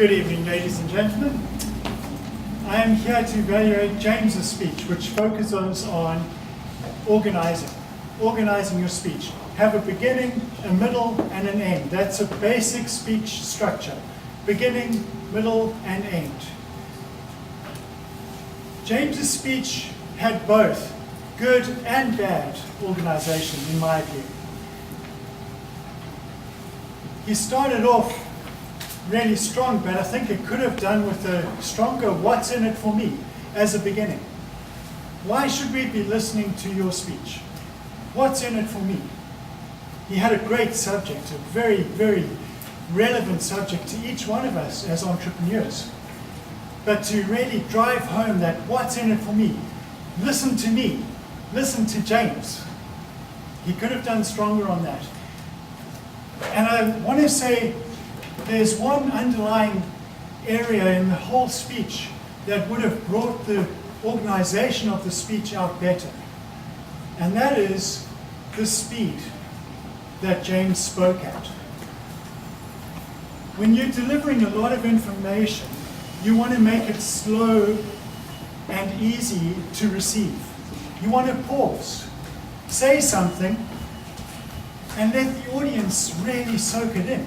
Good evening, ladies and gentlemen. I am here to evaluate James's speech, which focuses on organizing your speech. Have a beginning, a middle, and an end. That's a basic speech structure. Beginning, middle, and end. James's speech had both good and bad organization, in my view. He started off really strong, but I think it could have done with a stronger "what's in it for me" as a beginning. Why should we be listening to your speech? What's in it for me? He had a great subject, a very, very relevant subject to each one of us as entrepreneurs. But to really drive home that what's in it for me, listen to me, listen to James. He could have done stronger on that. And I want to say there's one underlying area in the whole speech that would have brought the organization of the speech out better. And that is the speed that James spoke at. When you're delivering a lot of information, you want to make it slow and easy to receive. You want to pause, say something, and let the audience really soak it in.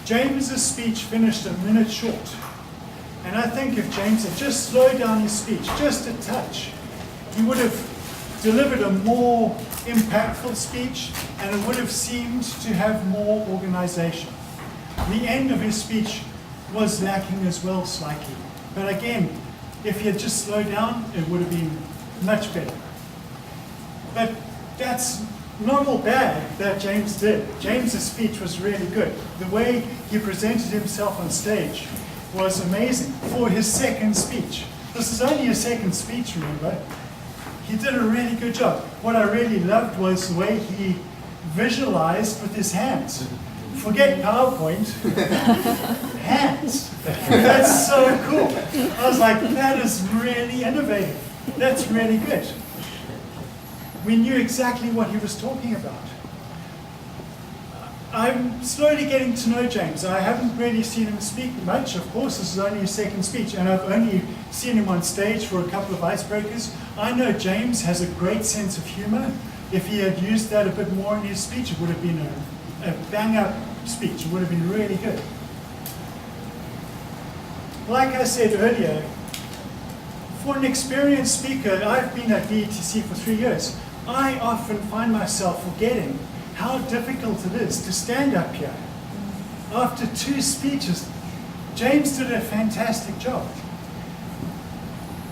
James's speech finished a minute short. And I think if James had just slowed down his speech just a touch, he would have delivered a more impactful speech, and it would have seemed to have more organization. The end of his speech was lacking as well slightly. But again, if he had just slowed down, it would have been much better. But that's not all bad that James did. James's speech was really good. The way he presented himself on stage was amazing for his second speech. This is only his second speech, remember? He did a really good job. What I really loved was the way he visualized with his hands. Forget PowerPoint, hands. That's so cool. I was like, that is really innovative. That's really good. We knew exactly what he was talking about. I'm slowly getting to know James. I haven't really seen him speak much. Of course, this is only his second speech, and I've only seen him on stage for a couple of icebreakers. I know James has a great sense of humor. If he had used that a bit more in his speech, it would have been a bang-up speech. It would have been really good. Like I said earlier, for an experienced speaker, I've been at VETC for 3 years. I often find myself forgetting how difficult it is to stand up here. After 2 speeches, James did a fantastic job.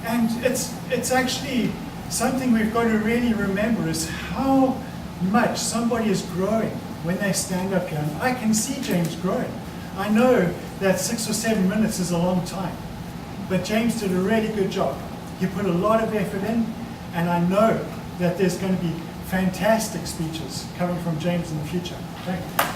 And it's actually something we've got to really remember is how much somebody is growing when they stand up here. And I can see James growing. I know that 6 or 7 minutes is a long time, but James did a really good job. He put a lot of effort in, and I know that there's going to be fantastic speeches coming from James in the future. Thank you.